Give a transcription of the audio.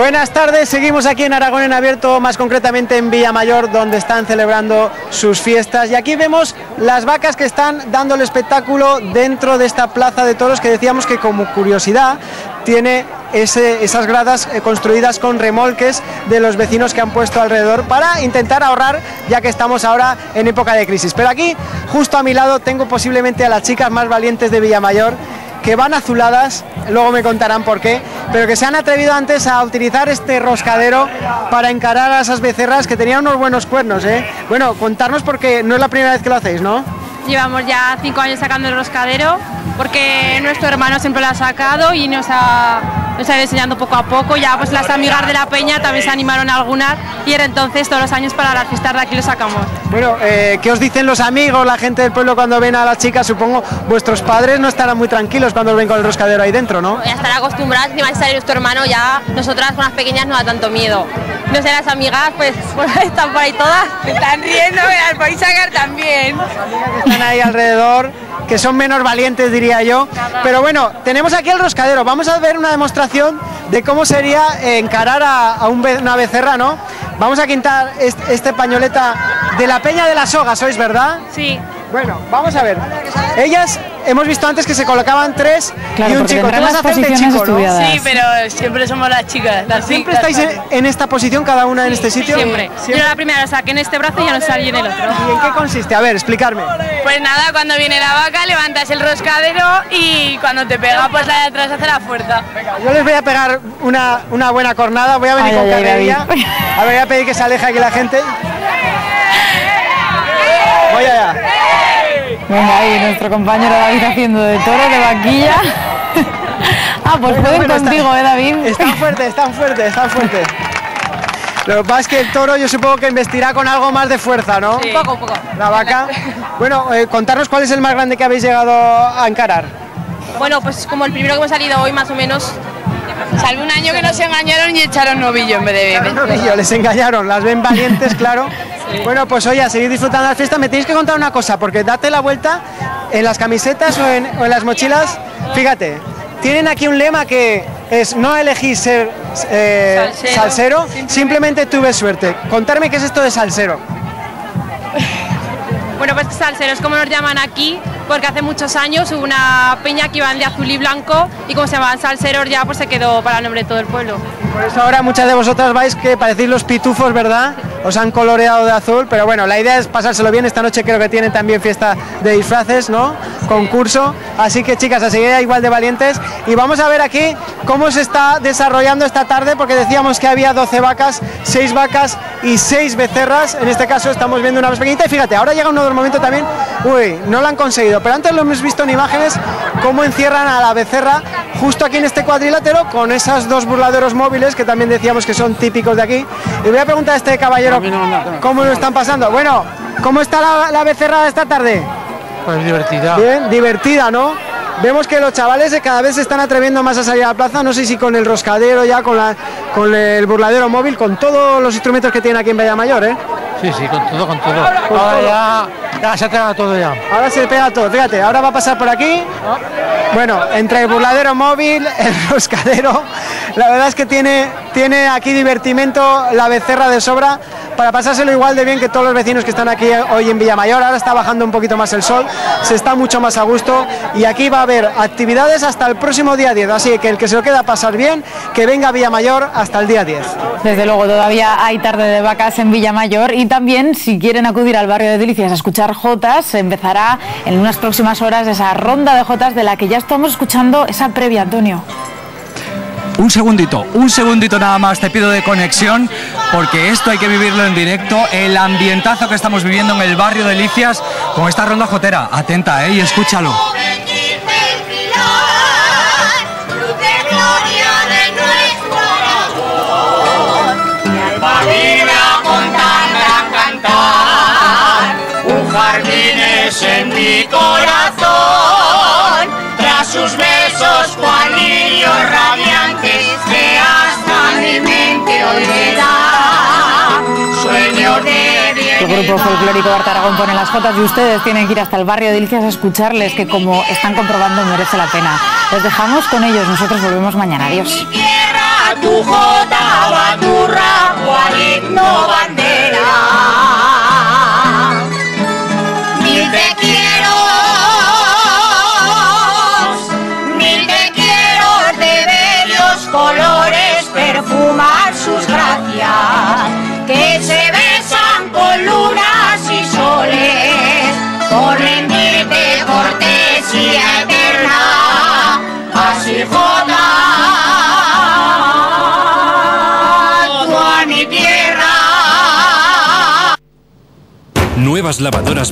Buenas tardes, seguimos aquí en Aragón en Abierto, más concretamente en Villamayor, donde están celebrando sus fiestas. Y aquí vemos las vacas que están dando el espectáculo dentro de esta plaza de toros, que decíamos que como curiosidad tiene esas gradas construidas con remolques de los vecinos que han puesto alrededor para intentar ahorrar, ya que estamos ahora en época de crisis. Pero aquí, justo a mi lado, tengo posiblemente a las chicas más valientes de Villamayor, que van azuladas, luego me contarán por qué, pero que se han atrevido antes a utilizar este roscadero para encarar a esas becerras que tenían unos buenos cuernos, ¿eh? Bueno, contarnos, porque no es la primera vez que lo hacéis, ¿no? Llevamos ya 5 años sacando el roscadero, porque nuestro hermano siempre lo ha sacado y nos ha ido enseñando poco a poco. Ya pues las amigas de la peña también se animaron algunas, y era entonces todos los años para las fiestas de aquí lo sacamos. Bueno, ¿qué os dicen los amigos, la gente del pueblo cuando ven a las chicas? Supongo vuestros padres no estarán muy tranquilos cuando os ven con el roscadero ahí dentro, ¿no? Ya estarán acostumbrados, encima de salir nuestro hermano, ya nosotras con las pequeñas no da tanto miedo. No sé, las amigas pues están por ahí todas. Están riendo, me las podéis sacar también. Las amigas que están ahí alrededor, que son menos valientes, diría yo. Pero bueno, tenemos aquí el roscadero. Vamos a ver una demostración de cómo sería encarar a una becerra, ¿no? Vamos a quitar este pañoleta de la Peña de la Soga, ¿sois, verdad? Sí. Bueno, vamos a ver. Ellas, hemos visto antes que se colocaban 3 claro, y un chico. Tú vas a hacer de chico, ¿no? Sí, pero siempre somos las chicas. ¿Siempre estáis en esta posición, cada una en este sitio? Siempre. Yo la primera la saqué en este brazo y ya no salí en el otro. ¿Y en qué consiste? A ver, explicarme. Pues nada, cuando viene la vaca levantas el roscadero y cuando te pega pues la de atrás hace la fuerza. Yo les voy a pegar una buena cornada, voy a venir con carrería. A ver, voy a pedir que se aleje aquí la gente. Voy allá. Venga, ahí nuestro compañero David haciendo de toro, de vaquilla. Ah, pues pueden contigo, David. Están fuertes, están fuertes, están fuertes. Lo que pasa es que el toro yo supongo que investirá con algo más de fuerza, ¿no? Sí. Un poco. La vaca. Bueno, contarnos cuál es el más grande que habéis llegado a encarar. Bueno, pues como el primero que hemos salido hoy, más o menos. Salve un año que nos engañaron y echaron novillo en vez de bebé. Novillo, les engañaron, las ven valientes, claro. Sí. Bueno, pues oye, a seguir disfrutando de la fiesta. Me tenéis que contar una cosa, porque date la vuelta en las camisetas o en las mochilas. Fíjate, tienen aquí un lema que es: no elegís ser salsero, simplemente tuve suerte. Contarme qué es esto de salsero. Bueno, pues salseros, como nos llaman aquí, porque hace muchos años hubo una peña que iban de azul y blanco, y como se llamaban salseros ya pues se quedó para el nombre de todo el pueblo. Por eso ahora muchas de vosotras vais que parecéis los pitufos, ¿verdad? Os han coloreado de azul, pero bueno, la idea es pasárselo bien. Esta noche creo que tienen también fiesta de disfraces, ¿no? Concurso, así que chicas, a seguir igual de valientes. Y vamos a ver aquí cómo se está desarrollando esta tarde, porque decíamos que había 12 vacas, 6 vacas y 6 becerras. En este caso estamos viendo una más pequeñita, y fíjate, ahora llega un nuevo momento también. Uy, no lo han conseguido, pero antes lo hemos visto en imágenes, cómo encierran a la becerra justo aquí en este cuadrilátero con esos 2 burladeros móviles que también decíamos que son típicos de aquí. Y voy a preguntar a este caballero cómo lo están pasando. Bueno, ¿cómo está la becerra esta tarde? Pues divertida. Bien, divertida, ¿no? Vemos que los chavales cada vez se están atreviendo más a salir a la plaza, no sé si con el roscadero ya, con el burladero móvil, con todos los instrumentos que tienen aquí en Villamayor, ¿eh? Sí, con todo. Ahora ya se pega todo ya. Ahora se pega todo, fíjate, ahora va a pasar por aquí. Bueno, entre el burladero móvil, el roscadero, la verdad es que tiene aquí divertimento la becerra de sobra, para pasárselo igual de bien que todos los vecinos que están aquí hoy en Villamayor. Ahora está bajando un poquito más el sol, se está mucho más a gusto, y aquí va a haber actividades hasta el próximo día 10, así que el que se lo queda a pasar bien, que venga a Villamayor hasta el día 10. Desde luego, todavía hay tarde de vacas en Villamayor, y también si quieren acudir al barrio de Delicias a escuchar jotas, empezará en unas próximas horas esa ronda de jotas de la que ya estamos escuchando esa previa, Antonio. Un segundito nada más te pido de conexión, porque esto hay que vivirlo en directo, el ambientazo que estamos viviendo en el barrio de Delicias con esta ronda jotera. Atenta, y escúchalo. Un jardín es en mi corazón, tras sus besos cual lirios radiantes que hasta mi mente hoy me da sueño de bien. El grupo folclórico Arte Aragón pone las jotas y ustedes tienen que ir hasta el barrio de Delicias a escucharles, que como están comprobando merece la pena. Les dejamos con ellos, nosotros volvemos mañana. Adiós. Mi tierra, tu jota, baturra, himno bandera. Mil te quiero de bellos colores, perfumar sus gracias, que se besan con lunas y soles, por rendirte cortesía eterna, así jota, tú a mi tierra. Nuevas lavadoras